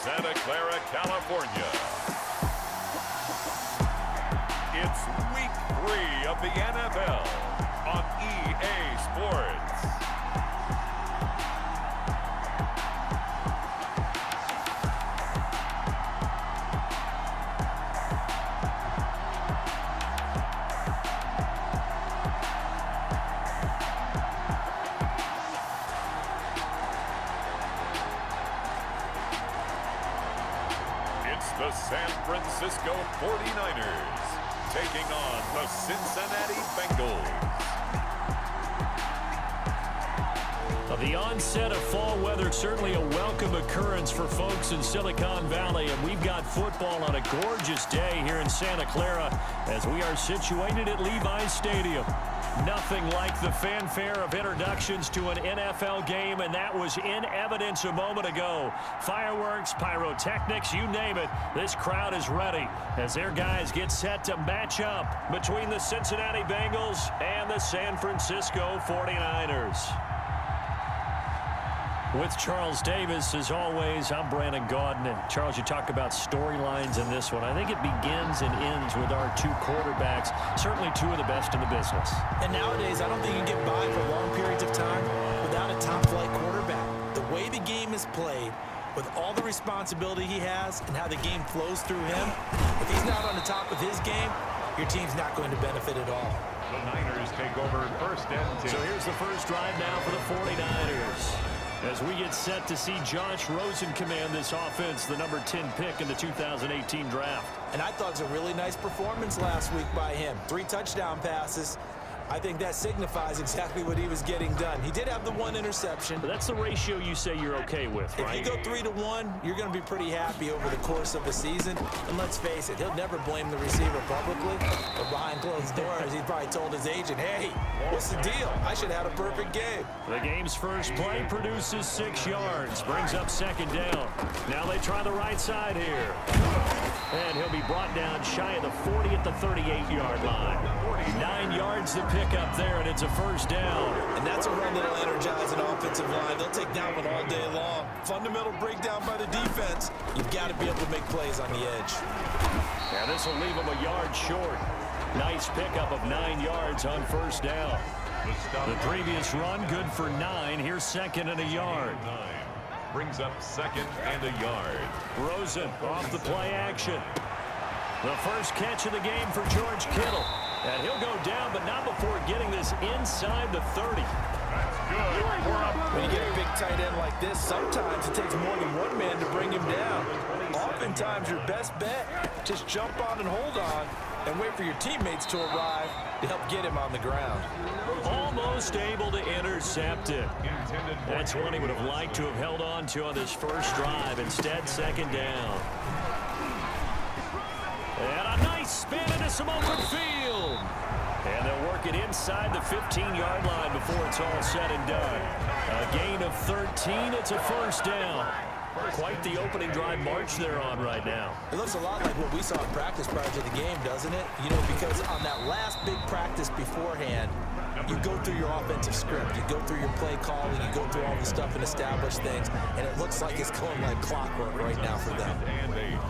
Santa Clara, California. It's week 3 of the NFL on EA Sports. The San Francisco 49ers taking on the Cincinnati Bengals. The onset of fall weather, certainly a welcome occurrence for folks in Silicon Valley, and we've got football on a gorgeous day here in Santa Clara as we are situated at Levi's Stadium. Nothing like the fanfare of introductions to an NFL game, and that was in evidence a moment ago. Fireworks, pyrotechnics, you name it. This crowd is ready as their guys get set to match up between the Cincinnati Bengals and the San Francisco 49ers. With Charles Davis, as always, I'm Brandon Gaudin. And Charles, you talk about storylines in this one. I think it begins and ends with our two quarterbacks, certainly two of the best in the business. And nowadays, I don't think you can get by for long periods of time without a top-flight quarterback. The way the game is played, with all the responsibility he has and how the game flows through him, if he's not on the top of his game, your team's not going to benefit at all. The Niners take over first and 10. So here's the first drive now for the 49ers. As we get set to see Josh Rosen command this offense, the number 10 pick in the 2018 draft. And I thought it was a really nice performance last week by him. 3 touchdown passes. I think that signifies exactly what he was getting done. He did have the 1 interception. But that's the ratio you say you're okay with, right? If you go 3-1, you're going to be pretty happy over the course of the season. And let's face it, he'll never blame the receiver publicly. But behind closed doors, he's probably told his agent, hey, what's the deal? I should have had a perfect game. The game's first play produces 6 yards. Brings up second down. Now they try the right side here. And he'll be brought down shy of the 40 at the 38-yard line. 9 yards to pick up there, and it's a first down. And that's a run that'll energize an offensive line. They'll take that one all day long. Fundamental breakdown by the defense. You've got to be able to make plays on the edge. Yeah, this will leave them a yard short. Nice pickup of 9 yards on first down. The previous run, good for 9. Here's second and a yard. Brings up second and a yard. Rosen off the play action. The first catch of the game for George Kittle. And he'll go down, but not before getting this inside the 30. That's good. When you get a big tight end like this, sometimes it takes more than one man to bring him down. Oftentimes, your best bet, just jump on and hold on and wait for your teammates to arrive to help get him on the ground. Almost able to intercept it. That's one he would have liked to have held on to on this first drive. Instead, second down. And a nice spin into some open field. And they'll work it inside the 15-yard line before it's all said and done. A gain of 13. It's a first down. Quite the opening drive march they're on right now. It looks a lot like what we saw in practice prior to the game, doesn't it? You know, because on that last big practice beforehand, you go through your offensive script, you go through your play calling, you go through all the stuff and establish things, and it looks like it's going like clockwork right now for them.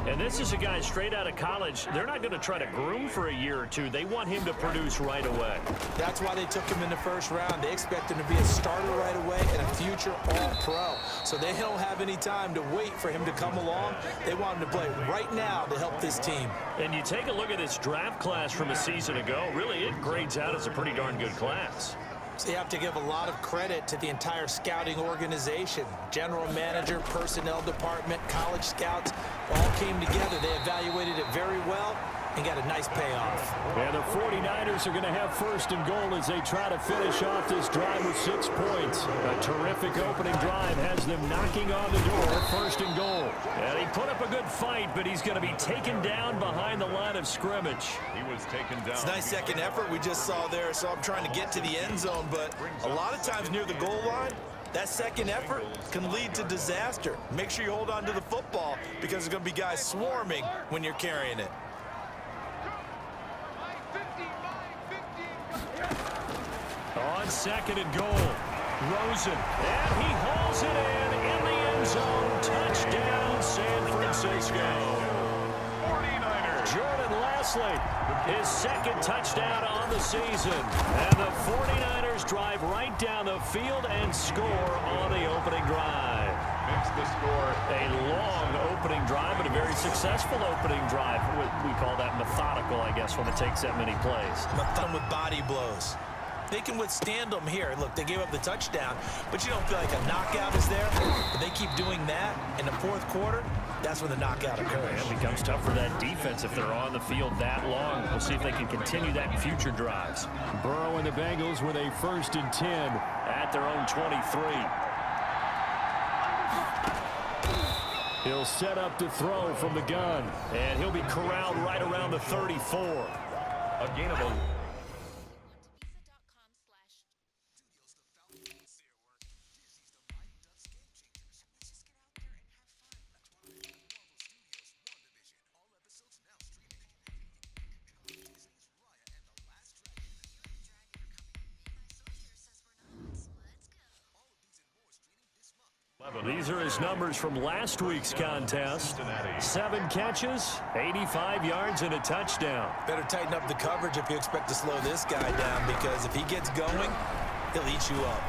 And this is a guy straight out of college. They're not going to try to groom for a year or two. They want him to produce right away. That's why they took him in the first round. They expect him to be a starter right away and a future All-Pro. So they don't have any time to wait for him to come along. They want him to play right now to help this team. And you take a look at this draft class from a season ago. Really, it grades out as a pretty darn good class. So you have to give a lot of credit to the entire scouting organization. General manager, personnel department, college scouts all came together. They evaluated it very well and got a nice payoff. And the 49ers are going to have first and goal as they try to finish off this drive with 6 points. A terrific opening drive has them knocking on the door, first and goal. And he put up a good fight, but he's going to be taken down behind the line of scrimmage. He was taken down. It's a nice second effort we just saw there, so I'm trying to get to the end zone, but a lot of times near the goal line, that second effort can lead to disaster. Make sure you hold on to the football because there's going to be guys swarming when you're carrying it. On second and goal, Rosen, and he hauls it in the end zone. Touchdown, San Jordan Leslie, his second touchdown on the season. And the 49ers drive right down the field and score on the opening drive. Makes the score. A long opening drive, but a very successful opening drive. We call that methodical, I guess, when it takes that many plays. With body blows. They can withstand them here. Look, they gave up the touchdown, but you don't feel like a knockout is there. But they keep doing that in the fourth quarter. That's when the knockout occurs. It becomes tough for that defense if they're on the field that long. We'll see if they can continue that in future drives. Burrow and the Bengals with a 1st and 10 at their own 23. He'll set up to throw from the gun, and he'll be corralled right around the 34. A gain of 11. These are his numbers from last week's contest. 7 catches, 85 yards, and a touchdown. Better tighten up the coverage if you expect to slow this guy down, because if he gets going, he'll eat you up.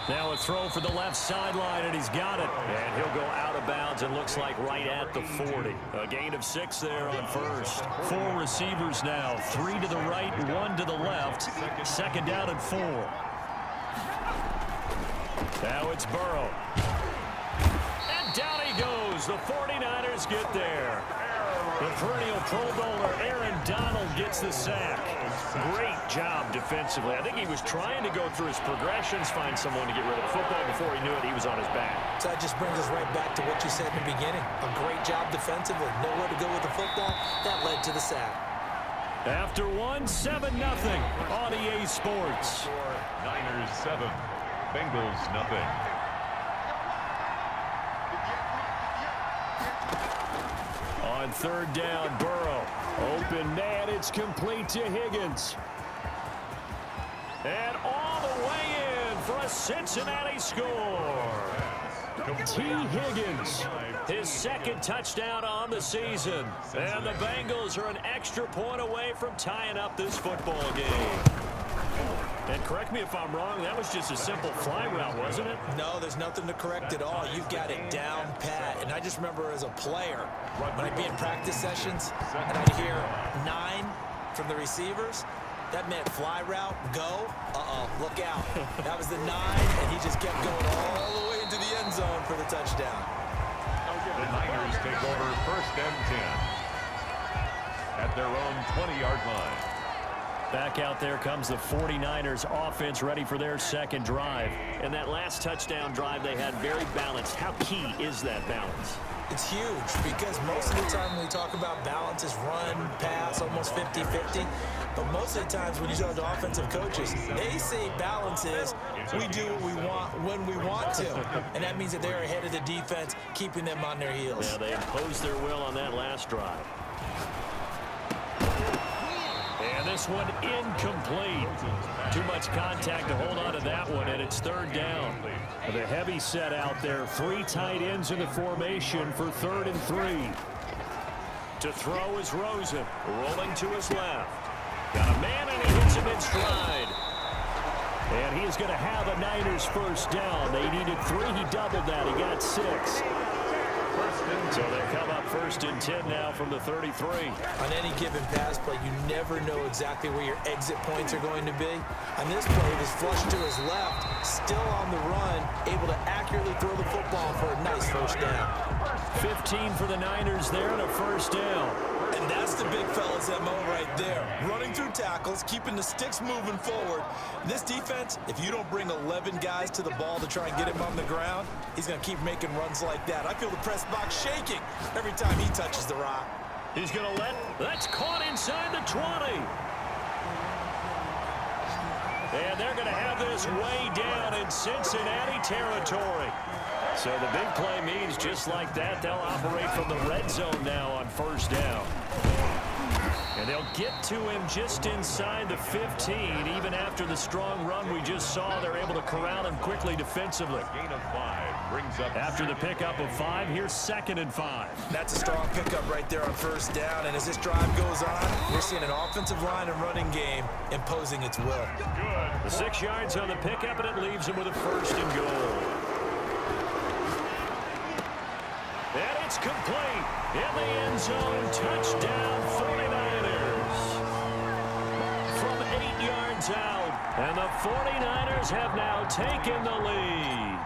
Now a throw for the left sideline, and he's got it. And he'll go out of bounds, and looks like right at the 40. A gain of 6 there on first. 4 receivers now, 3 to the right, 1 to the left. 2nd down and 4. Now it's Burrow. And down he goes. The 49ers get there. The perennial Pro Bowler Aaron Donald gets the sack. Great job defensively. I think he was trying to go through his progressions, find someone to get rid of the football. Before he knew it, he was on his back. So that just brings us right back to what you said in the beginning. A great job defensively. Nowhere to go with the football. That led to the sack. After 7-0 on EA Sports. Niners 7. Bengals nothing. On 3rd down, Burrow. Open man, it's complete to Higgins. And all the way in for a Cincinnati score. T. Higgins, his 2nd touchdown on the season. And the Bengals are an extra point away from tying up this football game. And correct me if I'm wrong, that was just a simple fly route, wasn't it? No, there's nothing to correct at all. You've got it down pat. And I just remember as a player, when I'd be in practice sessions, and I'd hear 9 from the receivers, that meant fly route, go, look out. That was the 9, and he just kept going all the way into the end zone for the touchdown. The Niners take over 1st and 10 at their own 20-yard line. Back out there comes the 49ers offense, ready for their 2nd drive. And that last touchdown drive they had very balanced. How key is that balance? It's huge, because most of the time when we talk about balance is run, pass, almost 50-50. But most of the times when you talk to offensive coaches, they say balance is we do what we want when we want to. And that means that they're ahead of the defense, keeping them on their heels. Yeah, they imposed their will on that last drive. And this one incomplete. Too much contact to hold on to that one, and it's 3rd down. The heavy set out there. 3 tight ends in the formation for 3rd and 3. To throw is Rosen, rolling to his left. Got a man, and he hits him in stride. And he's going to have a Niners 1st down. They needed 3. He doubled that. He got 6. So they come up 1st and 10 now from the 33. On any given pass play, you never know exactly where your exit points are going to be. On this play, it was flushed to his left, still on the run, able to accurately throw the football for a nice 1st down. 15 for the Niners there and a 1st down. And that's the big fella's MO right there. Running through tackles, keeping the sticks moving forward. This defense, if you don't bring 11 guys to the ball to try and get him on the ground, he's going to keep making runs like that. I feel the press box shaking every time he touches the rock. He's going to that's caught inside the 20. And they're going to have this way down in Cincinnati territory. So the big play means just like that, they'll operate from the red zone now on 1st down. And they'll get to him just inside the 15. Even after the strong run we just saw, they're able to corral him quickly defensively. Gain of 5 brings up. After the pickup of 5, here's 2nd and 5. That's a strong pickup right there on first down. And as this drive goes on, we're seeing an offensive line and running game imposing its will. Good. The 6 yards on the pickup, and it leaves him with a 1st and goal. And it's complete. In the end zone, touchdown 49ers. From 8 yards out. And the 49ers have now taken the lead.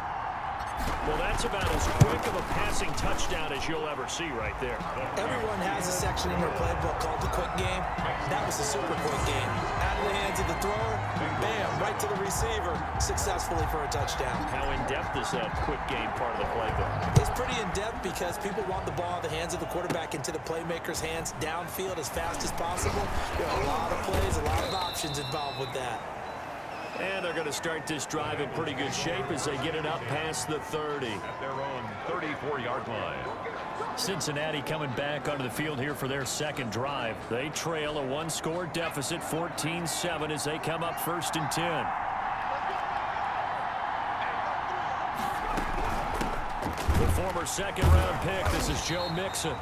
Well, that's about as quick of a passing touchdown as you'll ever see right there. Everyone has a section in their playbook called the quick game. That was a super quick game. Out of the hands of the thrower, bam, right to the receiver, successfully for a touchdown. How in-depth is that quick game part of the playbook? It's pretty in-depth because people want the ball in the hands of the quarterback into the playmaker's hands downfield as fast as possible. There are a lot of plays, a lot of options involved with that. And they're going to start this drive in pretty good shape as they get it up past the 30. At their own 34-yard line. Cincinnati coming back onto the field here for their 2nd drive. They trail a 1-score deficit, 14-7, as they come up 1st and 10. The former 2nd-round pick, this is Joe Mixon.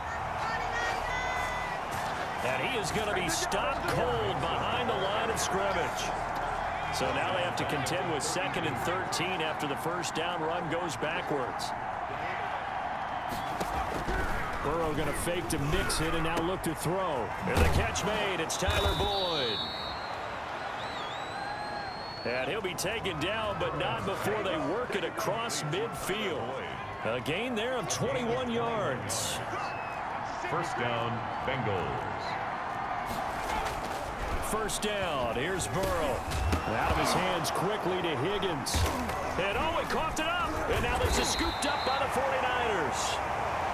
And he is going to be stopped cold behind the line of scrimmage. So now they have to contend with 2nd and 13 after the first down run goes backwards. Burrow going to fake to mix it and now look to throw. And the catch made. It's Tyler Boyd. And he'll be taken down, but not before they work it across midfield. A gain there of 21 yards. First down, Bengals. First down. Here's Burrow. Out of his hands quickly to Higgins. And oh, he coughed it up. And now this is scooped up by the 49ers.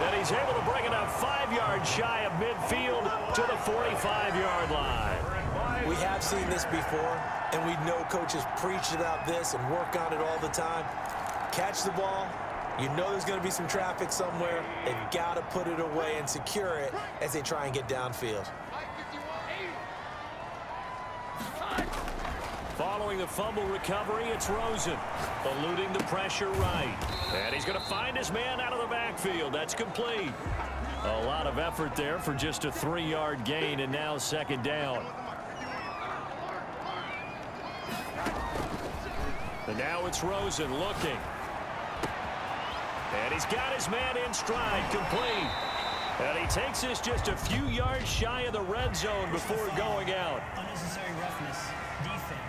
And he's able to bring it up 5 yards shy of midfield to the 45-yard line. We have seen this before, and we know coaches preach about this and work on it all the time. Catch the ball. You know there's going to be some traffic somewhere. They've got to put it away and secure it as they try and get downfield. Following the fumble recovery, it's Rosen, eluding the pressure right. And he's going to find his man out of the backfield. That's complete. A lot of effort there for just a 3-yard gain, and now 2nd down. And now it's Rosen looking. And he's got his man in stride, complete. And he takes this just a few yards shy of the red zone before going out. Unnecessary roughness. Defense.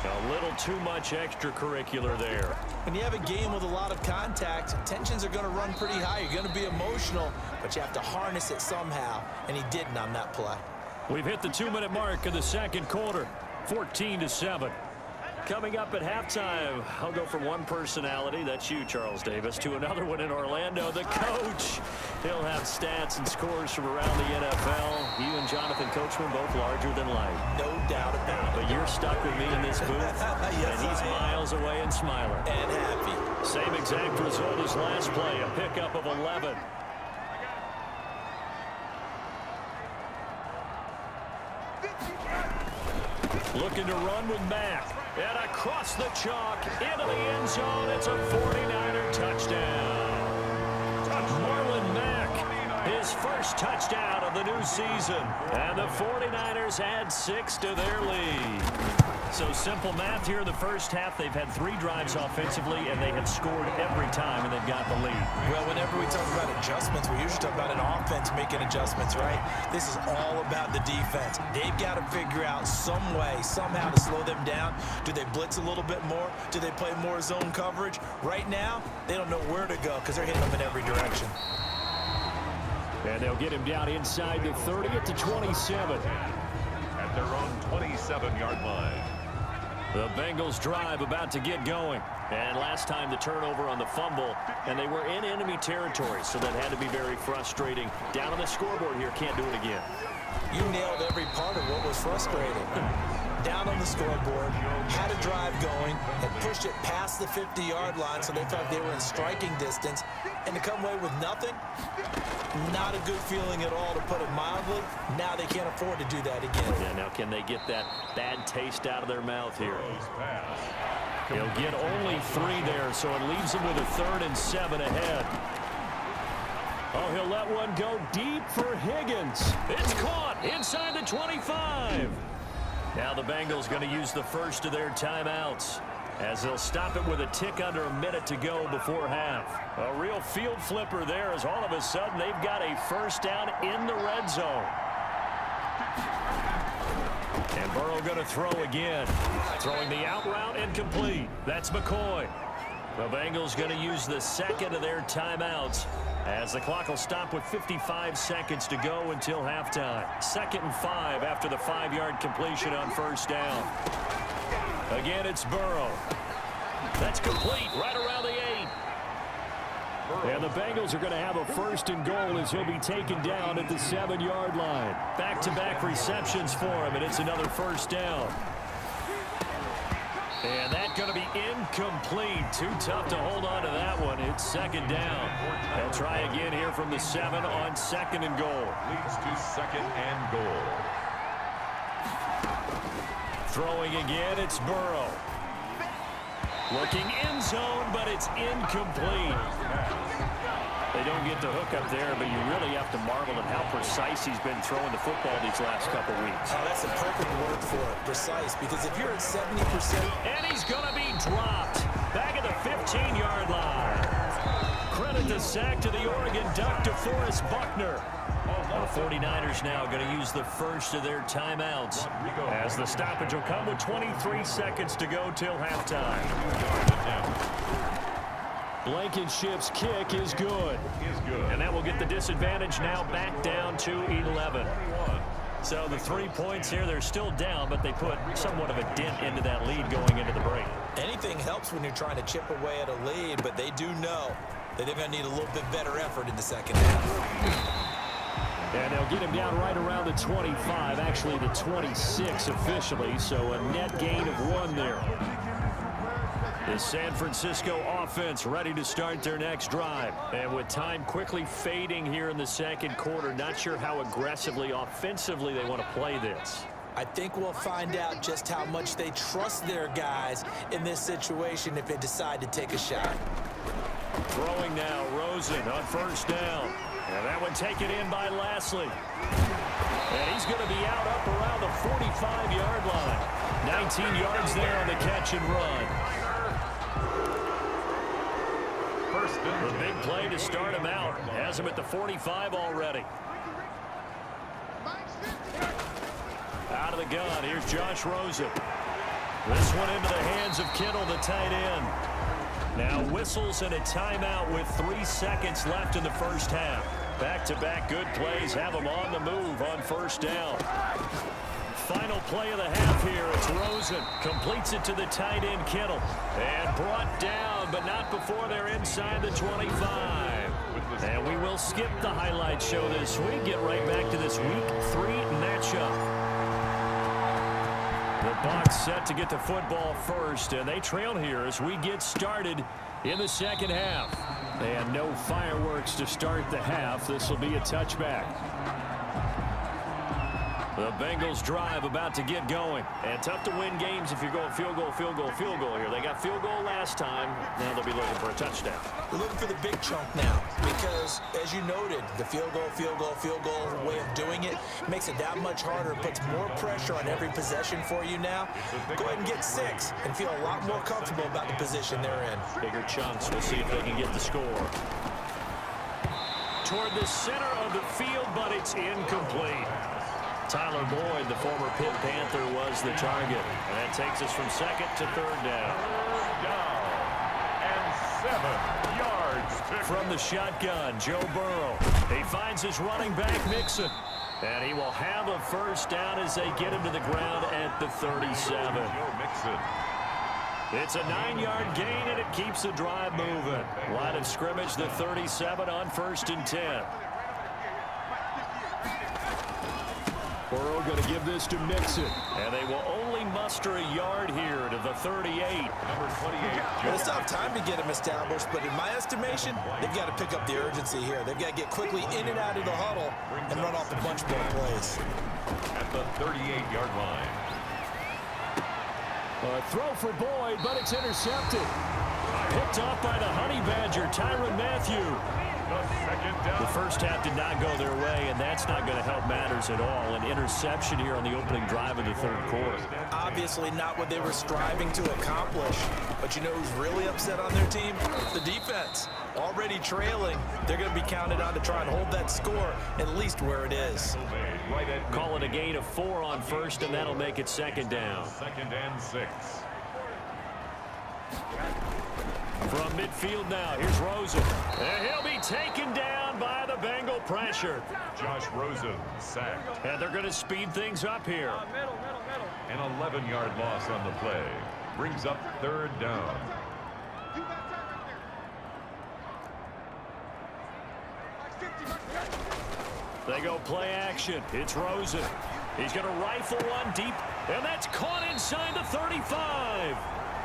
A little too much extracurricular there. When you have a game with a lot of contact, tensions are going to run pretty high. You're going to be emotional, but you have to harness it somehow, and he didn't on that play. We've hit the 2-minute mark of the 2nd quarter, 14-7. Coming up at halftime, I'll go from one personality, that's you, Charles Davis, to another one in Orlando, the coach. He'll have stats and scores from around the NFL. You and Jonathan Coachman both larger than life. No doubt about it. But you're stuck with me in this booth, Yes, and he's miles away and smiling. And happy. Same exact result as last play, a pickup of 11. Looking to run with Mack. And across the chalk, into the end zone. It's a 49er touchdown. Marlon Mack, his first touchdown of the new season. And the 49ers add 6 to their lead. So simple math here in the first half. They've had 3 drives offensively, and they have scored every time, and they've got the lead. Well, whenever we talk about adjustments, we usually talk about an offense making adjustments, right? This is all about the defense. They've got to figure out some way, somehow to slow them down. Do they blitz a little bit more? Do they play more zone coverage? Right now, they don't know where to go because they're hitting them in every direction. And they'll get him down inside the 30 at the 27. At their own 27-yard line. The Bengals drive about to get going. And last time the turnover on the fumble, and they were in enemy territory, so that had to be very frustrating. Down on the scoreboard here, can't do it again. You nailed every part of what was frustrating. down on the scoreboard, had a drive going, and pushed it past the 50-yard line so they thought they were in striking distance, and to come away with nothing, not a good feeling at all, to put it mildly. Now they can't afford to do that again. Yeah, now can they get that bad taste out of their mouth here? He'll get only 3 there, so it leaves him with a 3rd and 7 ahead. Oh, he'll let one go deep for Higgins. It's caught inside the 25. Now the Bengals going to use the first of their timeouts, as they'll stop it with a tick under a minute to go before half. A real field flipper there, as all of a sudden they've got a first down in the red zone. And Burrow going to throw again. Throwing the out route and complete. That's McCoy. The Bengals going to use the second of their timeouts, as the clock will stop with 55 seconds to go until halftime. 2nd and 5 after the 5-yard completion on first down. Again, it's Burrow. That's complete right around the 8. And the Bengals are going to have a 1st and goal, as he'll be taken down at the 7-yard line. Back-to-back receptions for him, and it's another first down. And that's going to be incomplete. Too tough to hold on to that one. It's 2nd down. They'll try again here from the 7 on 2nd and goal. Leads to 2nd and goal. Throwing again, it's Burrow. Looking end zone, but it's incomplete. They don't get the hook up there, but you really have to marvel at how precise he's been throwing the football these last couple weeks. Oh, that's a perfect word for it, precise, because if you're at 70%... And he's going to be dropped back at the 15-yard line. Credit the sack to the Oregon Duck, DeForest Buckner. The 49ers now going to use the first of their timeouts, as the stoppage will come with 23 seconds to go till halftime. Blankenship's kick is good. And that will get the disadvantage now back down to 11. So the 3 points here, they're still down, but they put somewhat of a dent into that lead going into the break. Anything helps when you're trying to chip away at a lead, but they do know that they're going to need a little bit better effort in the second half. And they'll get him down right around the 25, actually the 26 officially, so a net gain of 1 there. The San Francisco offense ready to start their next drive. And with time quickly fading here in the second quarter, not sure how aggressively, offensively they want to play this. I think we'll find out just how much they trust their guys in this situation if they decide to take a shot. Throwing now, Rosen on first down. And that one taken in by Lashley. And he's going to be out up around the 45-yard line. 19 yards there on the catch and run. The big play to start him out. Has him at the 45 already. Out of the gun, here's Josh Rosen. This one into the hands of Kittle, the tight end. Now whistles and a timeout with 3 seconds left in the first half. Back-to-back good plays have them on the move on first down. Final play of the half here. It's Rosen. Completes it to the tight end, Kittle. And brought down, but not before they're inside the 25. And we will skip the highlight show this week. Get right back to this Week 3 matchup. The Bucs set to get the football first, and they trail here as we get started in the second half. And no fireworks to start the half. This will be a touchback. The Bengals drive about to get going. And tough to win games if you're going field goal, field goal, field goal here. They got field goal last time. Now they'll be looking for a touchdown. We're looking for the big chunk now because, as you noted, the field goal way of doing it makes it that much harder. It puts more pressure on every possession for you now. Go ahead and get 6 and feel a lot more comfortable about the position they're in. Bigger chunks. We'll see if they can get the score. Toward the center of the field, but it's incomplete. Tyler Boyd, the former Pitt Panther, was the target. And that takes us from second to third down. And 7 yards. From the shotgun, Joe Burrow. He finds his running back, Mixon. And he will have a first down as they get him to the ground at the 37. It's a 9-yard gain, and it keeps the drive moving. Line of scrimmage, the 37 on 1st and 10. Burrow going to give this to Mixon. And they will only muster a yard here to the 38. Number 28. Well, it's not time to get him established, but in my estimation, they've got to pick up the urgency here. They've got to get quickly in and out of the huddle and run off a bunch more plays. At the 38-yard line. A throw for Boyd, but it's intercepted. Picked off by the Honey Badger, Tyrann Mathieu. The first half did not go their way, and that's not going to help matters at all. An interception here on the opening drive of the third quarter. Obviously not what they were striving to accomplish. But you know who's really upset on their team? The defense. Already trailing, they're going to be counted on to try and hold that score at least where it is. Call it a gain of 4 on first, and that'll make it second down. 2nd and 6. From midfield now, here's Rosen. And he'll be taken down by the Bengal pressure. Josh Rosen sacked. And they're going to speed things up here. An 11-yard loss on the play. Brings up 3rd down. They go play action. It's Rosen. He's going to rifle one deep, and that's caught inside the 35.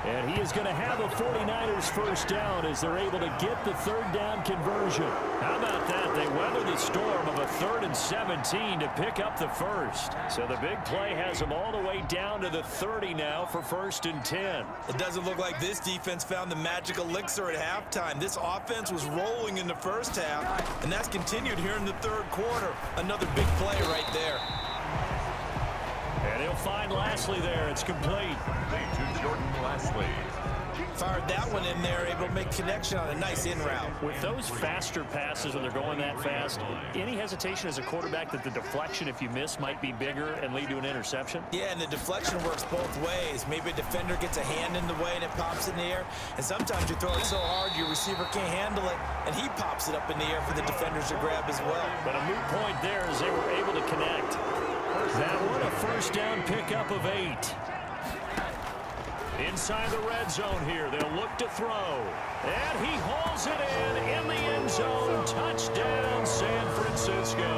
And he is going to have a 49ers first down as they're able to get the 3rd down conversion. How about that? They weather the storm of a 3rd and 17 to pick up the first. So the big play has them all the way down to the 30 now for 1st and 10. It doesn't look like this defense found the magic elixir at halftime. This offense was rolling in the first half, and that's continued here in the third quarter. Another big play right there. And he'll find Lashley there. It's complete. To Jordan Lashley. Fired that one in there, able to make connection on a nice in route. With those faster passes when they're going that fast, any hesitation as a quarterback that the deflection, if you miss, might be bigger and lead to an interception? Yeah, and the deflection works both ways. Maybe a defender gets a hand in the way and it pops in the air. And sometimes you throw it so hard your receiver can't handle it, and he pops it up in the air for the defenders to grab as well. But a moot point there as they were able to connect. That one a first down pickup of 8. Inside the red zone here, they'll look to throw. And he hauls it in the end zone. Touchdown, San Francisco.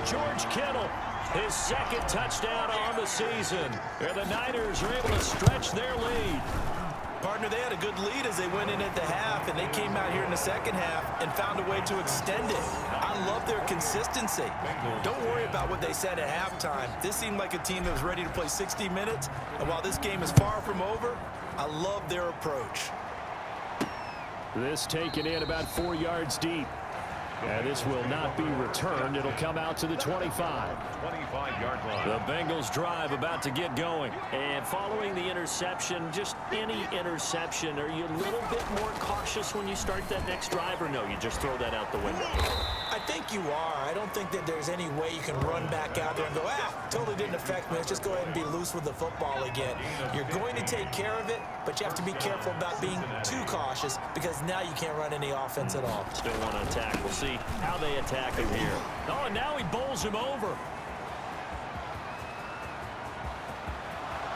George Kittle, his 2nd touchdown on the season. And the Niners are able to stretch their lead. Partner, they had a good lead as they went in at the half, and they came out here in the second half and found a way to extend it. I love their consistency. Don't worry about what they said at halftime. This seemed like a team that was ready to play 60 minutes, and while this game is far from over, I love their approach. This taken in about 4 yards deep. And this will not be returned. It'll come out to the 25. 25-yard line. The Bengals drive about to get going. And following the interception, just any interception, are you a little bit more cautious when you start that next drive, or no, you just throw that out the window? I think you are. I don't think that there's any way you can run back out there and go, totally didn't affect me. Let's just go ahead and be loose with the football again. You're going to take care of it, but you have to be careful about being too cautious because now you can't run any offense at all. Still want to attack. We'll see how they attack him here. Oh, and now he bowls him over.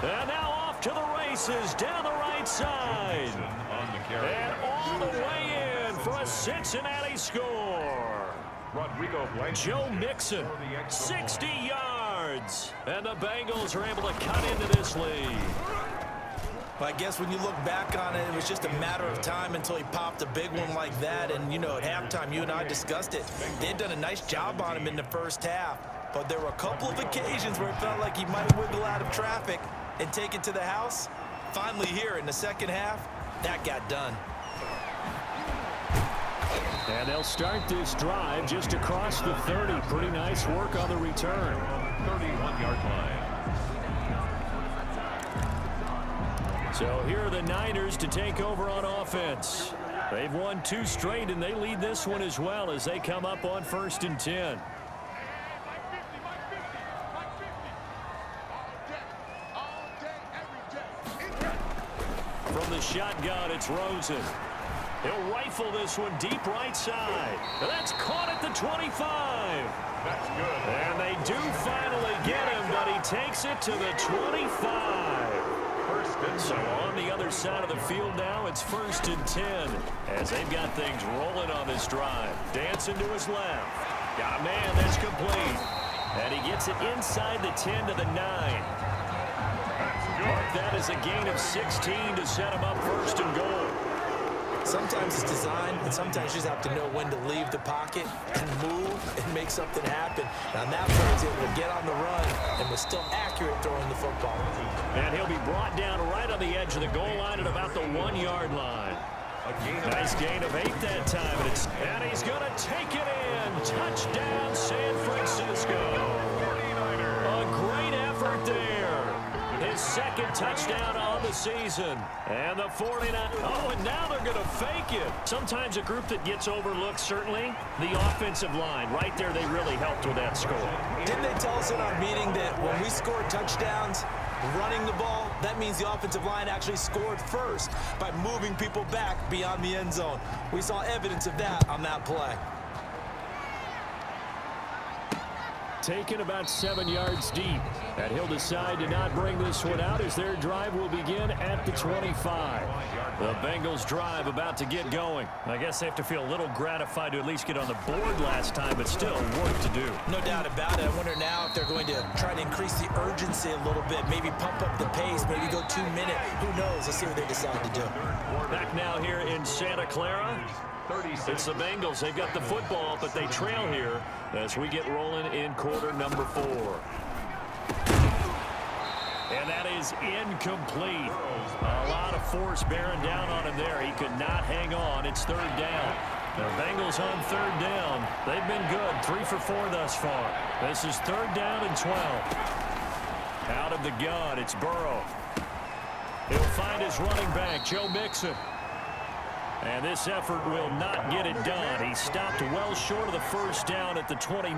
And now off to the races down the right side. On the carry. And all the way in for a Cincinnati score. Rodrigo Blankenship. Joe Mixon, 60 yards. And the Bengals are able to cut into this lead. But I guess when you look back on it, it was just a matter of time until he popped a big one like that. And, you know, at halftime, you and I discussed it. They had done a nice job on him in the first half. But there were a couple of occasions where it felt like he might wiggle out of traffic and take it to the house. Finally here in the second half, that got done. And they'll start this drive just across the 30. Pretty nice work on the return. 31-yard line. So here are the Niners to take over on offense. They've won 2 straight, and they lead this one as well as they come up on 1st and 10. From the shotgun, it's Rosen. He'll rifle this one deep right side. That's caught at the 25. That's good. And they do finally get him, but he takes it to the 25. So on the other side of the field now, it's 1st and 10 as they've got things rolling on this drive. Dancing to his left. Got a man that's complete. And he gets it inside the 10 to the 9. Mark that as a gain of 16 to set him up first and goal. Sometimes it's design, and sometimes you just have to know when to leave the pocket and move and make something happen. Now, on that play, he was able to get on the run and was still accurate throwing the football. And he'll be brought down right on the edge of the goal line at about the 1-yard line. Nice gain of 8 that time. And he's going to take it in. Touchdown, San Francisco. A great effort there. His second touchdown on the season. And the 49. Oh, and now they're going to fake it. Sometimes a group that gets overlooked, certainly, the offensive line. Right there, they really helped with that score. Didn't they tell us in our meeting that when we score touchdowns, running the ball, that means the offensive line actually scored first by moving people back beyond the end zone. We saw evidence of that on that play. Taken about 7 yards deep. And he'll decide to not bring this one out as their drive will begin at the 25. The Bengals drive about to get going. I guess they have to feel a little gratified to at least get on the board last time, but still work to do. No doubt about it. I wonder now if they're going to try to increase the urgency a little bit, maybe pump up the pace, maybe go 2 minute. Who knows? Let's see what they decide to do. Back now here in Santa Clara. It's the Bengals. They've got the football, but they trail here as we get rolling in quarter number 4. And that is incomplete. A lot of force bearing down on him there. He could not hang on. It's 3rd down. The Bengals on 3rd down. They've been good. 3 for 4 thus far. This is 3rd down and 12. Out of the gun, it's Burrow. He'll find his running back, Joe Mixon. And this effort will not get it done. He stopped well short of the 1st down at the 29.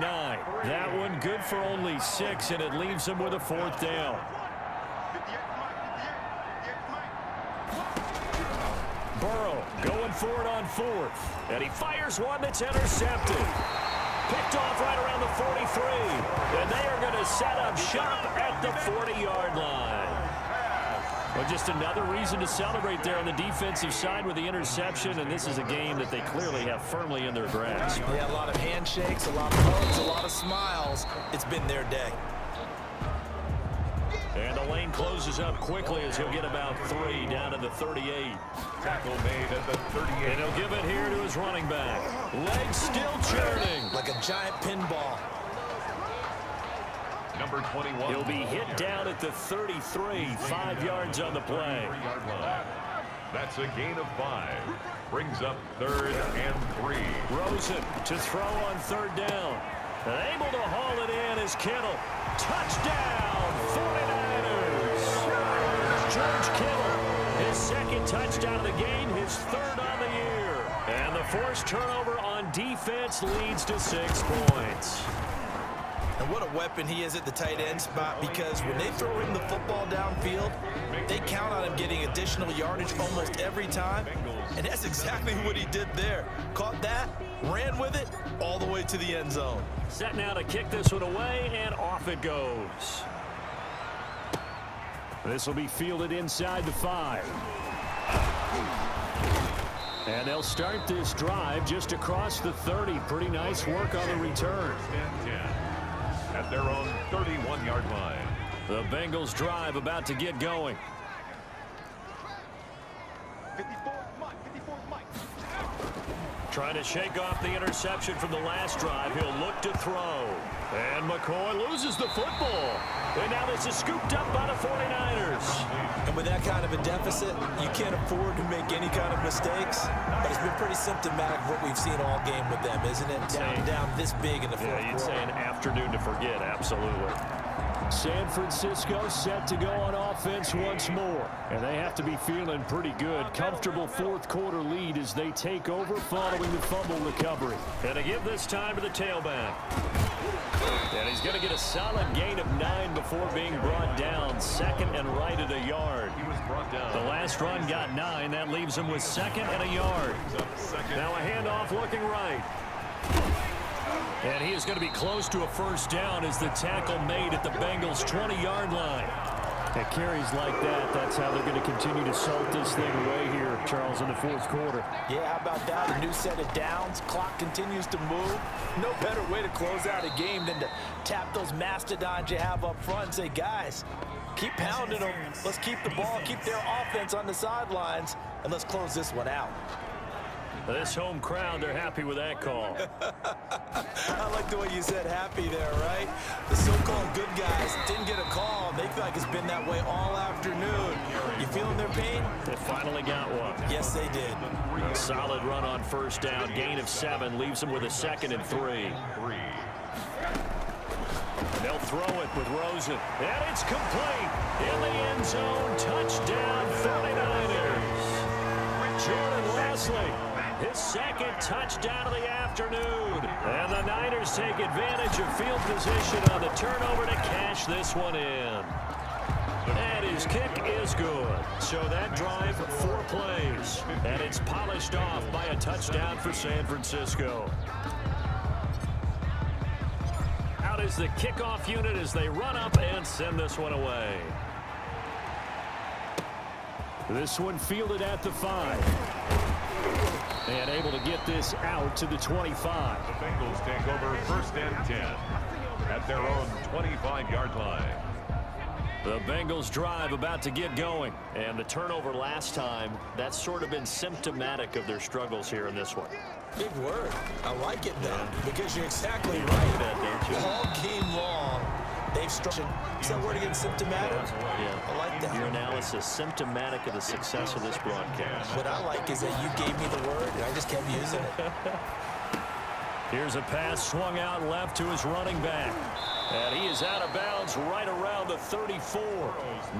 That one good for only 6, and it leaves him with a 4th down. Burrow going for it on 4th. And he fires one that's intercepted. Picked off right around the 43. And they are going to set up shop at the 40-yard line. Well, just another reason to celebrate there on the defensive side with the interception, and this is a game that they clearly have firmly in their grasp. Yeah, a lot of handshakes, a lot of hugs, a lot of smiles. It's been their day. And the lane closes up quickly as he'll get about 3 down to the 38. Tackle made at the 38. And he'll give it here to his running back. Legs still churning. Like a giant pinball. Number 21. He'll be hit down at the 33, 5 yards on the play. That's a gain of 5. Brings up 3rd and 3. Rosen to throw on 3rd down. And able to haul it in is Kittle. Touchdown, 49ers. George Kittle, his 2nd touchdown of the game, his 3rd on the year. And the forced turnover on defense leads to 6 points. And what a weapon he is at the tight end spot, because when they throw him the football downfield, they count on him getting additional yardage almost every time. And that's exactly what he did there. Caught that, ran with it, all the way to the end zone. Set now to kick this one away, and off it goes. This will be fielded inside the 5. And they'll start this drive just across the 30. Pretty nice work on the return. At their own 31-yard line. The Bengals drive about to get going. Trying to shake off the interception from the last drive. He'll look to throw. And McCoy loses the football. And now this is scooped up by the 49ers. And with that kind of a deficit, you can't afford to make any kind of mistakes. But it's been pretty symptomatic of what we've seen all game with them, isn't it? Down this big in the fourth quarter. Yeah, you'd say an afternoon to forget, absolutely. San Francisco set to go on offense once more. And they have to be feeling pretty good. Comfortable 4th quarter lead as they take over following the fumble recovery. And to give this time to the tailback. And he's going to get a solid gain of 9 before being brought down. 2nd and right at a yard. He was brought down. The last run got 9. That leaves him with 2nd and a yard. Now a handoff looking right. And he is going to be close to a 1st down as the tackle made at the Bengals' 20-yard line. At carries like that, that's how they're going to continue to salt this thing away here, Charles, in the fourth quarter. Yeah, how about that? A new set of downs. Clock continues to move. No better way to close out a game than to tap those mastodons you have up front and say, guys, keep pounding them. Let's keep the ball, keep their offense on the sidelines, and let's close this one out. This home crowd, they're happy with that call. I like the way you said happy there, right? The so-called good guys didn't get a call. They feel like it's been that way all afternoon. You feeling their pain? They finally got one. Yes, they did. A solid run on first down. Gain of 7 leaves them with a 2nd and 3. And they'll throw it with Rosen. And it's complete. In the end zone. Touchdown, 49ers. Jordan Leslie. His 2nd touchdown of the afternoon. And the Niners take advantage of field position on the turnover to cash this one in. And his kick is good. So that drive, 4 plays. And it's polished off by a touchdown for San Francisco. Out is the kickoff unit as they run up and send this one away. This one fielded at the 5. And able to get this out to the 25. The Bengals take over 1st and 10 at their own 25-yard line. The Bengals drive about to get going. And the turnover last time, that's sort of been symptomatic of their struggles here in this one. Big word. I like it, though, because you're exactly right. That, don't you? All game long, they've struggled. Is that word again, symptomatic? Yeah. I like that. Your analysis, symptomatic of the success of this broadcast. What I like is that you gave me the word, and I just kept using it. Here's a pass swung out left to his running back. And he is out of bounds right around the 34.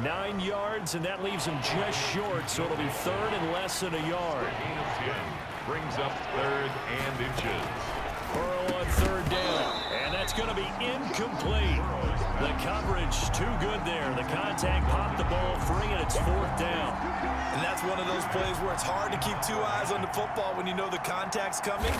9 yards, and that leaves him just short, so it'll be 3rd and less than a yard. Gain of 10 brings up 3rd and inches. Burrow on 3rd down, and that's going to be incomplete. The coverage too good there. The contact popped the ball free, and it's 4th down. And that's one of those plays where it's hard to keep 2 eyes on the football when you know the contact's coming,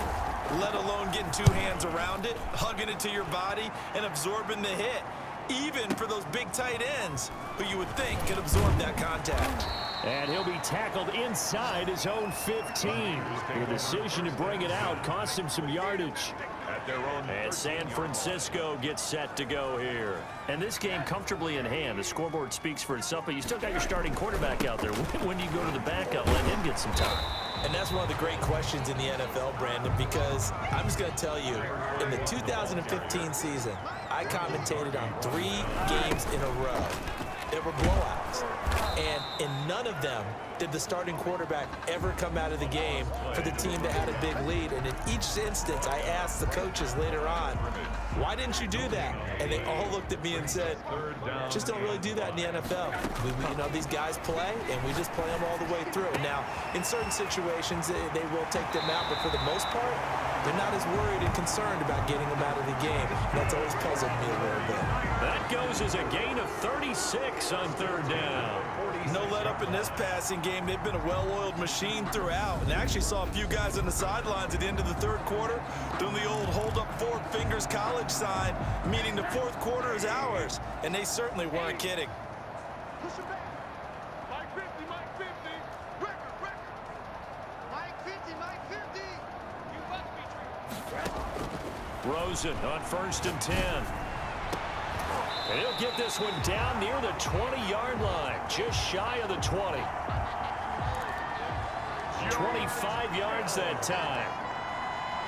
let alone getting 2 hands around it, hugging it to your body, and absorbing the hit. Even for those big tight ends who you would think could absorb that contact. And he'll be tackled inside his own 15. The decision to bring it out cost him some yardage. At their own And San Francisco gets set to go here. And this game comfortably in hand. The scoreboard speaks for itself, but you still got your starting quarterback out there. When do you go to the backup, let him get some time? And that's one of the great questions in the NFL, Brandon, because I'm just going to tell you, in the 2015 season, I commentated on 3 games in a row. There were blowouts. And in none of them did the starting quarterback ever come out of the game for the team that had a big lead. And in each instance, I asked the coaches later on, why didn't you do that? And they all looked at me and said, just don't really do that in the NFL. You know, these guys play, and we just play them all the way through. Now, in certain situations, they will take them out, but for the most part, they're not as worried and concerned about getting them out of the game. That's always puzzled me a little bit. That goes as a gain of 36 on 3rd down. No let up in this passing game. They've been a well-oiled machine throughout. And actually saw a few guys on the sidelines at the end of the 3rd quarter doing the old hold up 4 fingers college sign, meaning the 4th quarter is ours. And they certainly weren't kidding. Push it back. Mike 50, Mike 50. Record. Mike 50, Mike 50. You must be true. Rosen on 1st and 10. And he'll get this one down near the 20-yard line, just shy of the 20. 25 yards that time.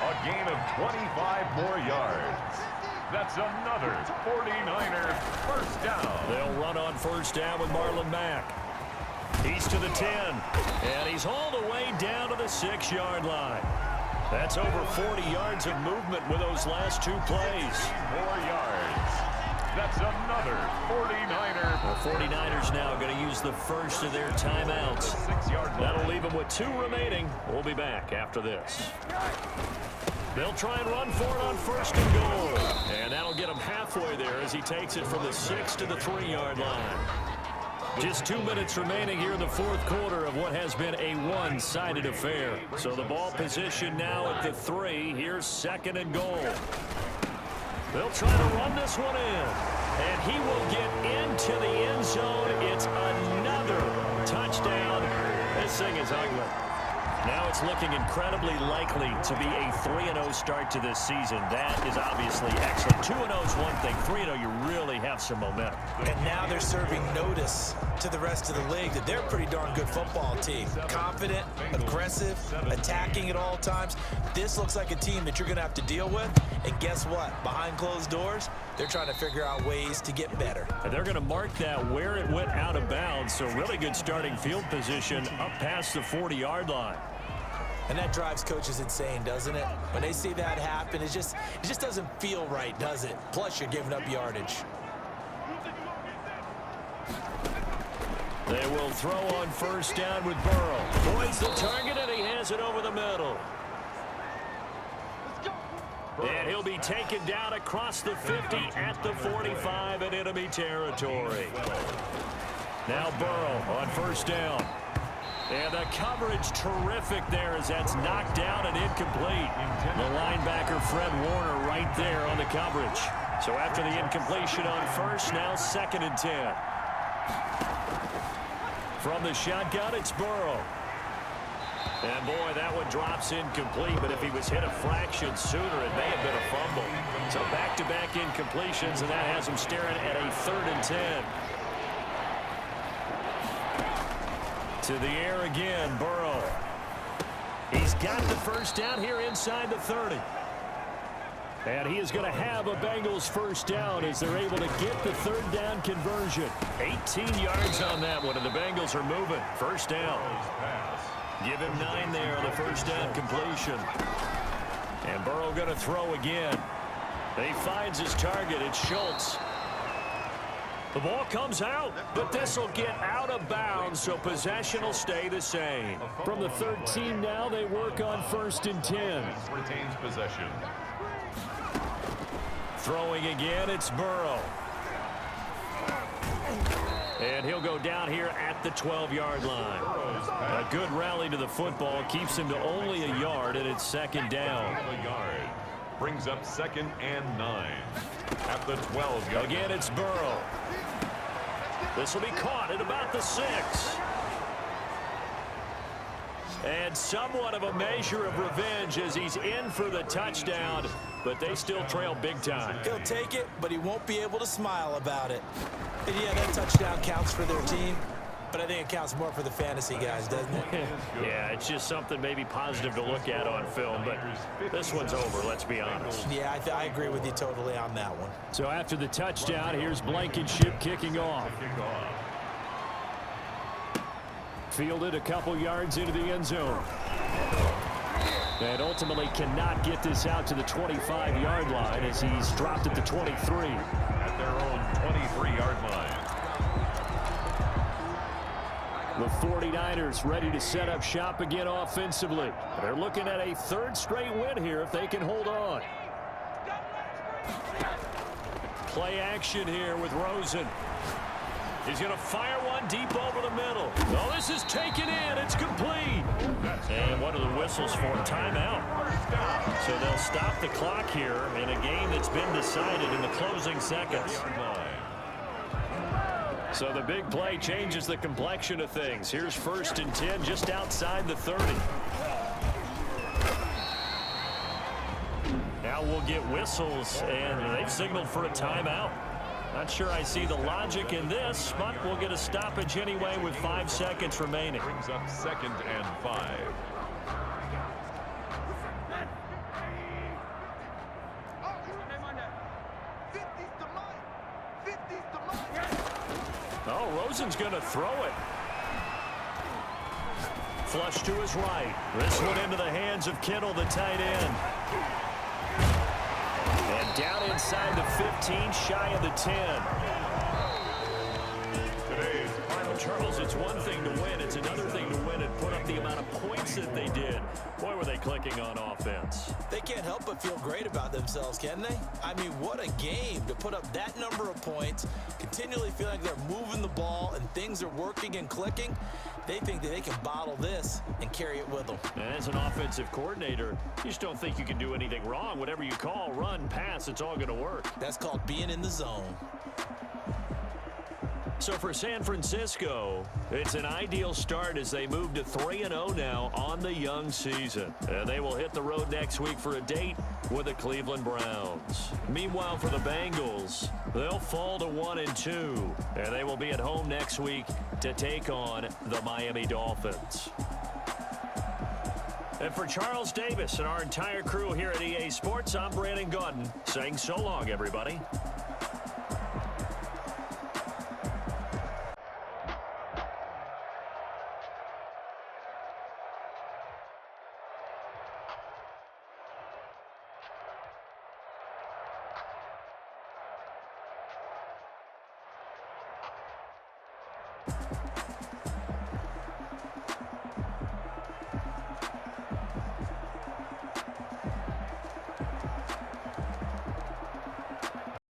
a gain of 25 more yards. That's another 49er first down. They'll run on first down with Marlon Mack. He's to the 10, and he's hauled away down to the 6-yard line. That's over 40 yards of movement with those last 2 plays. 4 yards. That's another 49er. The 49ers now going to use the first of their timeouts. 6-yard line. That'll leave them with 2 remaining. We'll be back after this. They'll try and run for it on first and goal. And that'll get him halfway there as he takes it from the 6 to the 3-yard line. Just 2 minutes remaining here in the 4th quarter of what has been a one-sided affair. So the ball position now at the 3. Here's 2nd and goal. They'll try to run this one in. And he will get into the end zone. It's another touchdown. This thing is ugly. Now it's looking incredibly likely to be a 3-0 start to this season. That is obviously excellent. 2-0 is one thing. 3-0, you really have some momentum. And now they're serving notice to the rest of the league that they're a pretty darn good football team. Confident, aggressive, attacking at all times. This looks like a team that you're going to have to deal with. And guess what? Behind closed doors, they're trying to figure out ways to get better. And they're going to mark that where it went out of bounds. So really good starting field position up past the 40-yard line. And that drives coaches insane, doesn't it? When they see that happen, it just doesn't feel right, does it? Plus, you're giving up yardage. They will throw on first down with Burrow. Points the target, and he has it over the middle. And he'll be taken down across the 50 at the 45 in enemy territory. Now Burrow on first down. And the coverage terrific there as that's knocked down and incomplete. The linebacker Fred Warner right there on the coverage. So after the incompletion on first, now 2nd and 10. From the shotgun, it's Burrow. And boy, that one drops incomplete, but if he was hit a fraction sooner, it may have been a fumble. So back-to-back incompletions, and that has him staring at a 3rd and 10. To the air again, Burrow. He's got the first down here inside the 30. And he is going to have a Bengals first down as they're able to get the 3rd down conversion. 18 yards on that one, and the Bengals are moving. First down. Give him 9 there on the first down completion. And Burrow going to throw again. He finds his target. It's Schultz. The ball comes out, but this will get out of bounds, so possession will stay the same. From the 13 now, they work on 1st and 10. Retains possession. Throwing again, it's Burrow. And he'll go down here at the 12-yard line. A good rally to the football keeps him to only a yard, and it's 2nd down. A yard. Brings up 2nd and 9. At the 12-yard. Again, it's Burrow. This will be caught at about the 6. And somewhat of a measure of revenge as he's in for the touchdown, but they still trail big time. He'll take it, but he won't be able to smile about it. And yeah, that touchdown counts for their team, but I think it counts more for the fantasy guys, doesn't it? Yeah, it's just something maybe positive to look at on film, but this one's over, let's be honest. Yeah, I agree with you totally on that one. So after the touchdown, here's Blankenship kicking off. Fielded a couple yards into the end zone. And ultimately cannot get this out to the 25-yard line as he's dropped at the 23. At their own 23-yard line. The 49ers ready to set up shop again offensively. They're looking at a 3rd straight win here if they can hold on. Play action here with Rosen. He's going to fire one deep over the middle. Oh, this is taken in. It's complete. And what are the whistles for? Timeout. So they'll stop the clock here in a game that's been decided in the closing seconds. So the big play changes the complexion of things. Here's 1st and 10 just outside the 30. Now we'll get whistles, and they've signaled for a timeout. Not sure I see the logic in this, but we'll get a stoppage anyway with 5 seconds remaining. Brings up 2nd and 5. Oh, Rosen's going to throw it. Flush to his right. This one into the hands of Kittle, the tight end. And down inside the 15, shy of the 10. Charles, it's one thing to win. It's another thing to win and put up the amount of points that they did. Boy, were they clicking on offense. They can't help but feel great about themselves, can they? I mean, what a game to put up that number of points, continually feel like they're moving the ball and things are working and clicking. They think that they can bottle this and carry it with them. And as an offensive coordinator, you just don't think you can do anything wrong. Whatever you call, run, pass, it's all going to work. That's called being in the zone. So for San Francisco, it's an ideal start as they move to 3-0 now on the young season. And they will hit the road next week for a date with the Cleveland Browns. Meanwhile, for the Bengals, they'll fall to 1-2, and they will be at home next week to take on the Miami Dolphins. And for Charles Davis and our entire crew here at EA Sports, I'm Brandon Gaudin saying so long, everybody.